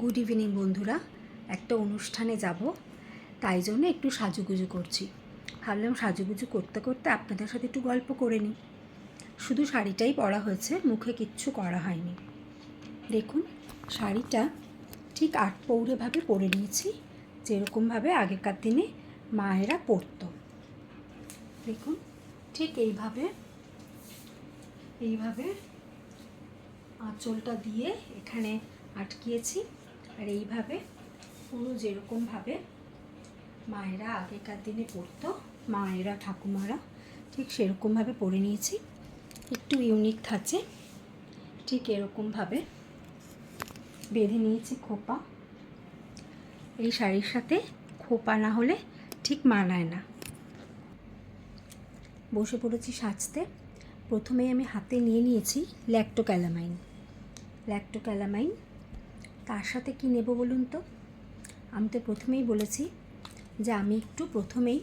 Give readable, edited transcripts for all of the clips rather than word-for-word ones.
Good evening বন্ধুরা। একটা অনুষ্ঠানে যাব, তাই জন্য একটু সাজুগুজু করছি। ভাবলাম সাজুগুজু করতে করতে আপনাদের সাথে একটু গল্প করে নিই। শুধু শাড়িটাই পরা হয়েছে, মুখে কিচ্ছু করা হয়নি। দেখুন, শাড়িটা ঠিক আটপৌরেভাবে পরে নিয়েছি, যেরকমভাবে আগেকার দিনে মায়েরা পরতো। দেখুন, ঠিক এইভাবে আঁচলটা দিয়ে এখানে আটকিয়েছি, আর এইভাবে পুরো যেরকমভাবে মায়েরা আগেকার দিনে পরতো, মায়েরা ঠাকুমারা ঠিক সেরকমভাবে পরে নিয়েছি। একটু ইউনিক থাকছে, ঠিক এরকমভাবে বেঁধে নিয়েছি খোপা। এই শাড়ির সাথে খোপা না হলে ঠিক মানায় না। বসে পড়েছি সাজতে। প্রথমেই আমি হাতে নিয়ে নিয়েছি ল্যাক্টোক্যালামাইন। তার সাথে কি নেব বলুন তো? আমি তো প্রথমেই বলেছি যে আমি একটু প্রথমেই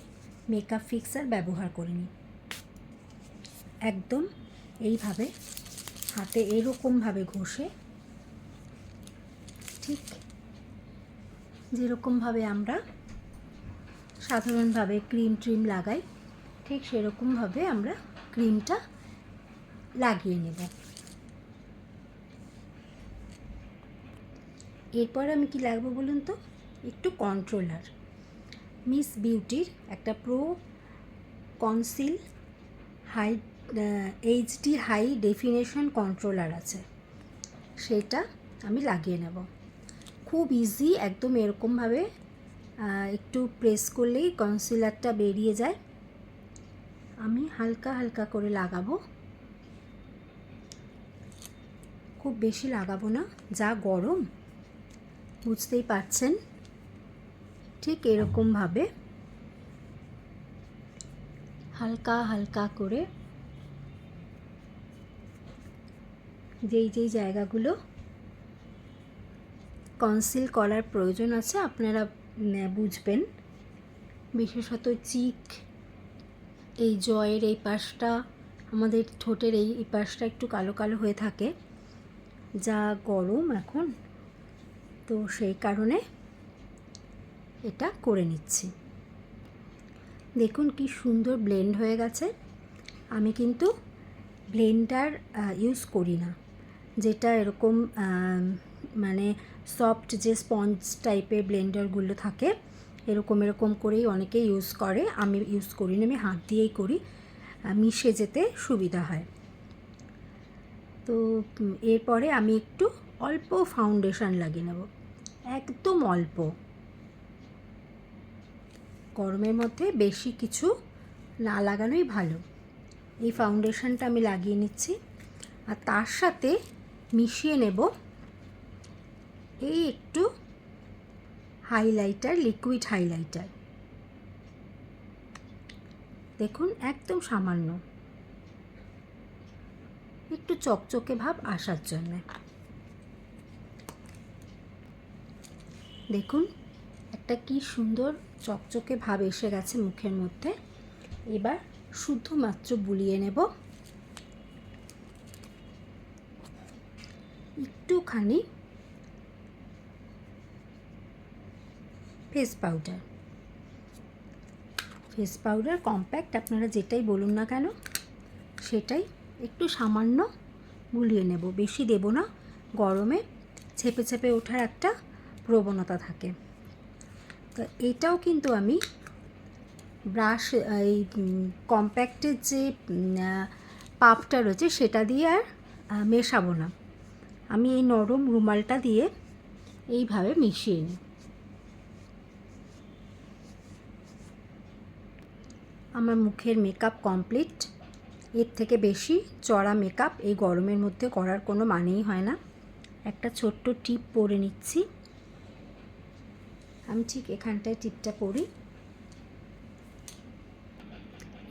মেকআপ ফিক্সার ব্যবহার করে নিই। একদম এইভাবে হাতে এরকমভাবে ঘষে, ঠিক যেরকমভাবে আমরা সাধারণভাবে ক্রিম লাগাই, ঠিক সেরকমভাবে আমরা ক্রিমটা লাগিয়ে নেব। এরপর আমি কি লাগবো বলুন তো? একটু কন্ট্রোলার। মিস বিউটির একটা pro conceal HD high definition controller আছে, সেটা আমি লাগিয়ে নেব। খুব ইজি, একদম এরকমভাবে একটু প্রেস করলেই কনসিলারটা বেরিয়ে যায়। আমি হালকা হালকা করে লাগাবো, খুব বেশি লাগাবো না, যা গরম বুঝতেই পারছেন। ঠিক এরকমভাবে হালকা হালকা করে যেই জায়গাগুলো কনসিল করার প্রয়োজন আছে আপনারা বুঝবেন। বিশেষত চিক, এই জয়ের এই পাশটা, আমাদের ঠোঁটের এই পাশটা একটু কালো কালো হয়ে থাকে, যা গরম এখন, তো সেই কারণে এটা করে নিচ্ছি। দেখুন কি সুন্দর ব্লেন্ড হয়ে গেছে। আমি কিন্তু ব্লেন্ডার ইউজ করি না, যেটা এরকম মানে সফট যে স্পঞ্জ টাইপের ব্লেন্ডারগুলো থাকে, এরকম করেই অনেকে ইউজ করে। আমি ইউজ করি না, আমি হাত দিয়েই করি, মিশে যেতে সুবিধা হয়। তো এরপরে আমি একটু অল্প ফাউন্ডেশন লাগিয়ে নেব, একদম অল্প। গরমের মধ্যে বেশি কিছু না লাগানোই ভালো। এই ফাউন্ডেশনটা আমি লাগিয়ে নিচ্ছি, আর তার সাথে মিশিয়ে নেব এই একটু হাইলাইটার, লিকুইড হাইলাইটার। দেখুন, একদম সামান্য, একটু চকচকে ভাব আসার জন্য। দেখুন একটা কি সুন্দর চকচকে ভাব এসে গেছে মুখের মধ্যে। এবার শুধুমাত্র বুলিয়ে নেব একটুখানি ফেস পাউডার কম্প্যাক্ট, আপনারা যেটাই বলুন না কেন, সেটাই একটু সামান্য বুলিয়ে নেব, বেশি দেব না। গরমে ছেপে ওঠার একটা প্রবণতা থাকে। তো এটাও কিন্তু আমি ব্রাশ, এই কম্প্যাক্টের যে পাফটা রয়েছে সেটা দিয়ে আর মেশাবো না। আমি এই নরম রুমালটা দিয়ে এইভাবে মিশিয়ে নিই। আমার মুখের মেকআপ কমপ্লিট। এর থেকে বেশি চড়া মেকআপ এই গরমের মধ্যে করার কোনো মানেই হয় না। একটা ছোট্ট টিপ পরে নিচ্ছি, আমি ঠিক এখানটায় টিপটা পরি।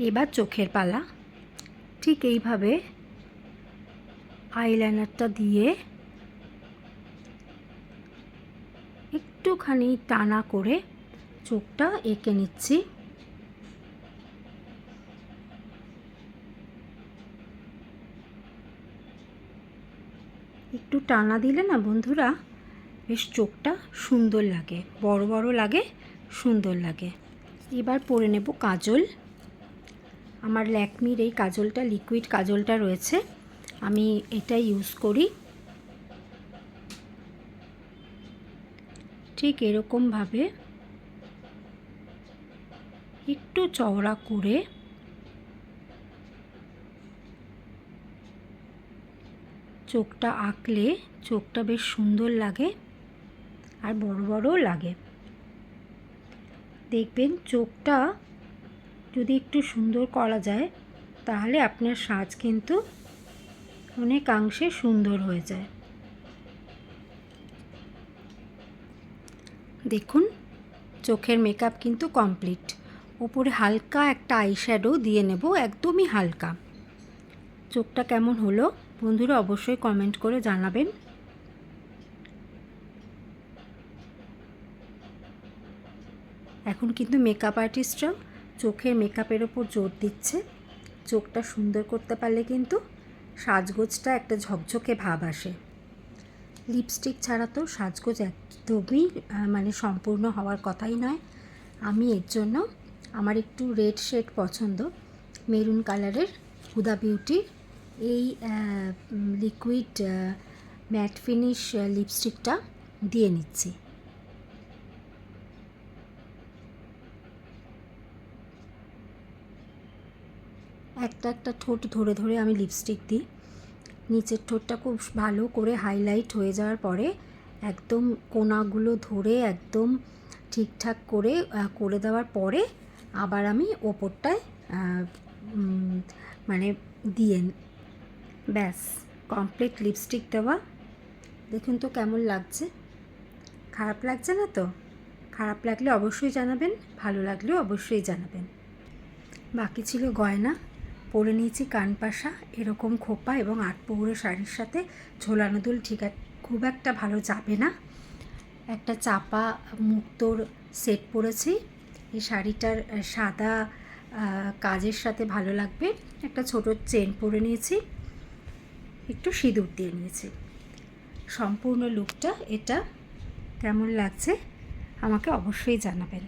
এবার চোখের পালা। ঠিক এইভাবে আইলাইনারটা দিয়ে একটুখানি টানা করে চোখটা এঁকে নিচ্ছি। একটু টানা দিলে না বন্ধুরা, বেশ চোখটা সুন্দর লাগে, বড় বড় লাগে, সুন্দর লাগে। এবার পরে নেব কাজল। আমার ল্যাকমির এই কাজলটা, লিকুইড কাজলটা রয়েছে, আমি এটা ইউজ করি। ঠিক এরকমভাবে একটু চওড়া করে চোখটা আঁকলে চোখটা বেশ সুন্দর লাগে আর বড় বড়ও লাগে। দেখবেন চোখটা যদি একটু সুন্দর করা যায় তাহলে আপনার সাজ কিন্তু অনেকাংশে সুন্দর হয়ে যায়। দেখুন চোখের মেকআপ কিন্তু কমপ্লিট। ওপরে হালকা একটা আইশ্যাডো দিয়ে নেব, একদমই হালকা। চোখটা কেমন হলো বন্ধুরা অবশ্যই কমেন্ট করে জানাবেন। এখন কিন্তু মেকআপ আর্টিস্টরাও চোখের মেকআপের ওপর জোর দিচ্ছে। চোখটা সুন্দর করতে পারলে কিন্তু সাজগোজটা একটা ঝকঝকে ভাব আসে। লিপস্টিক ছাড়া তো সাজগোজ একদমই মানে সম্পূর্ণ হওয়ার কথাই নয়। আমি এর জন্য আমার একটু রেড শেড পছন্দ, মেরুন কালারের হুদা বিউটির এই লিকুইড ম্যাট ফিনিশ লিপস্টিকটা দিয়ে নিচ্ছি। একটা একটা ঠোঁট ধরে ধরে আমি লিপস্টিক দিই। নিচের ঠোঁটটা খুব ভালো করে হাইলাইট হয়ে যাওয়ার পরে একদম কোনাগুলো ধরে একদম ঠিকঠাক করে করে দেওয়ার পরে আবার আমি ওপরটায় মানে দিয়ে ব্যাস কমপ্লিট লিপস্টিক দেওয়া। দেখুন তো কেমন লাগছে, খারাপ লাগছে না তো? খারাপ লাগলে অবশ্যই জানাবেন, ভালো লাগলেও অবশ্যই জানাবেন। বাকি ছিল গয়না। পরে নিয়েছি কানপাশা, এরকম খোপা এবং 8 পৌরে শাড়ির সাথে ঝোলানো দুল খুব একটা ভালো যাবে না। একটা চাপা মুক্তোর সেট পরেছি, এই শাড়িটার সাদা কাজের সাথে ভালো লাগবে। একটা ছোট চেন পরে নিয়েছি, একটু সিঁদুর দিয়ে নিয়েছি। সম্পূর্ণ লুকটা এটা কেমন লাগছে আমাকে অবশ্যই জানাবেন।